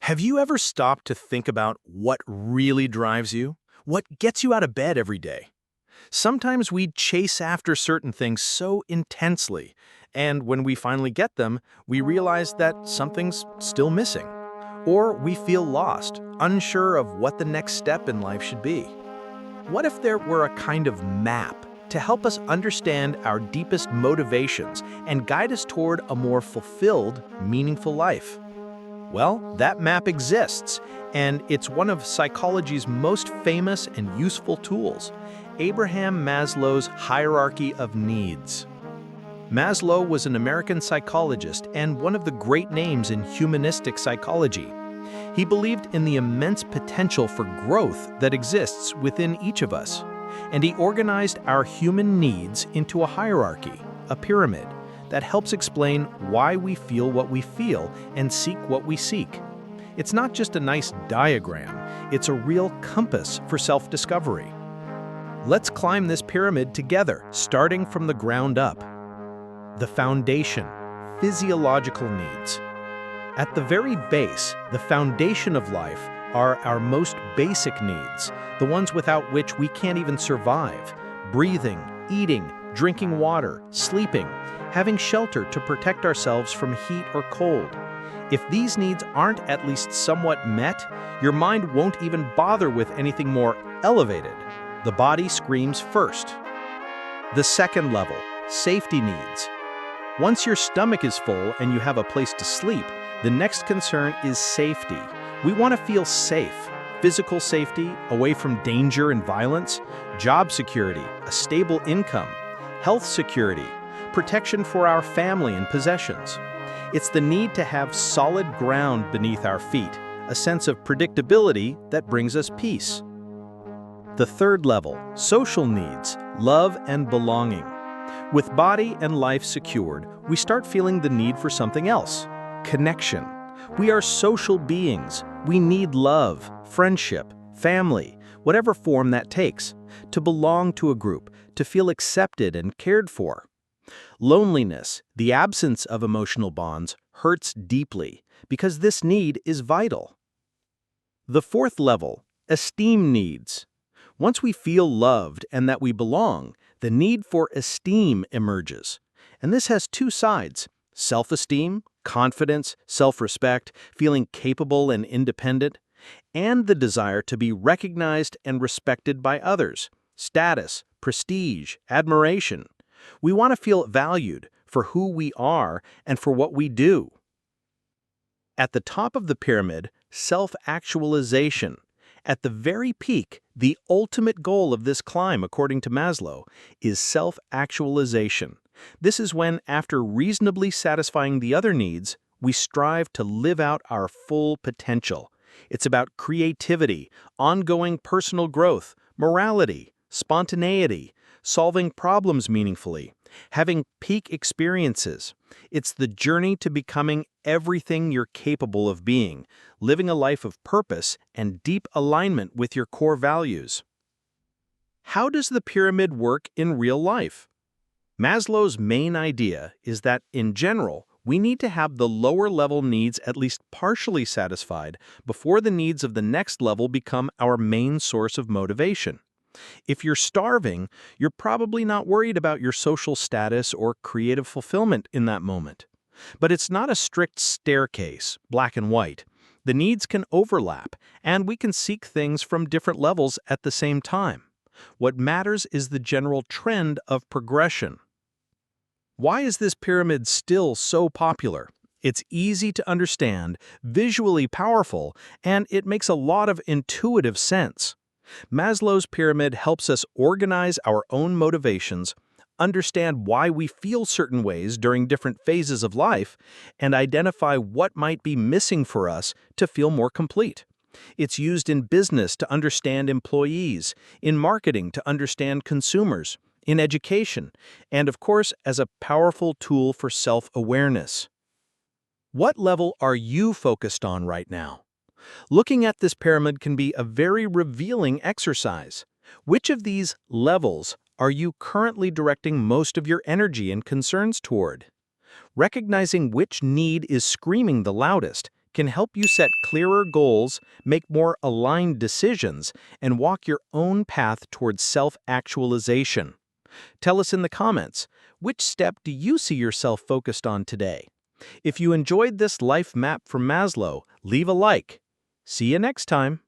Have you ever stopped to think about what really drives you? What gets you out of bed every day? Sometimes we chase after certain things so intensely, and when we finally get them, we realize that something's still missing. Or we feel lost, unsure of what the next step in life should be. What if there were a kind of map to help us understand our deepest motivations and guide us toward a more fulfilled, meaningful life? Well, that map exists, and it's one of psychology's most famous and useful tools, Abraham Maslow's Hierarchy of Needs. Maslow was an American psychologist and one of the great names in humanistic psychology. He believed in the immense potential for growth that exists within each of us, and he organized our human needs into a hierarchy, a pyramid, that helps explain why we feel what we feel and seek what we seek. It's not just a nice diagram, it's a real compass for self-discovery. Let's climb this pyramid together, starting from the ground up. The foundation, physiological needs. At the very base, the foundation of life are our most basic needs, the ones without which we can't even survive: breathing, eating, drinking water, sleeping, having shelter to protect ourselves from heat or cold. If these needs aren't at least somewhat met, your mind won't even bother with anything more elevated. The body screams first. The second level, safety needs. Once your stomach is full and you have a place to sleep, the next concern is safety. We want to feel safe. Physical safety, away from danger and violence, job security, a stable income, health security, protection for our family and possessions. It's the need to have solid ground beneath our feet, a sense of predictability that brings us peace. The third level, social needs, love and belonging. With body and life secured, we start feeling the need for something else: connection. We are social beings. We need love, friendship, family, whatever form that takes, to belong to a group, to feel accepted and cared for. Loneliness, the absence of emotional bonds, hurts deeply because this need is vital. The fourth level, esteem needs. Once we feel loved and that we belong, the need for esteem emerges. And this has two sides: self-esteem, confidence, self-respect, feeling capable and independent, and the desire to be recognized and respected by others: status, prestige, admiration. We want to feel valued for who we are and for what we do. At the top of the pyramid, self-actualization. At the very peak, the ultimate goal of this climb, according to Maslow, is self-actualization. This is when, after reasonably satisfying the other needs, we strive to live out our full potential. It's about creativity, ongoing personal growth, morality, spontaneity, solving problems meaningfully, having peak experiences. It's the journey to becoming everything you're capable of being, living a life of purpose and deep alignment with your core values. How does the pyramid work in real life? Maslow's main idea is that, in general, we need to have the lower-level needs at least partially satisfied before the needs of the next level become our main source of motivation. If you're starving, you're probably not worried about your social status or creative fulfillment in that moment. But it's not a strict staircase, black and white. The needs can overlap, and we can seek things from different levels at the same time. What matters is the general trend of progression. Why is this pyramid still so popular? It's easy to understand, visually powerful, and it makes a lot of intuitive sense. Maslow's pyramid helps us organize our own motivations, understand why we feel certain ways during different phases of life, and identify what might be missing for us to feel more complete. It's used in business to understand employees, in marketing to understand consumers, in education, and of course as a powerful tool for self-awareness. What level are you focused on right now? Looking at this pyramid can be a very revealing exercise. Which of these levels are you currently directing most of your energy and concerns toward? Recognizing which need is screaming the loudest can help you set clearer goals, make more aligned decisions, and walk your own path towards self-actualization. Tell us in the comments, which step do you see yourself focused on today? If you enjoyed this life map from Maslow, leave a like. See you next time.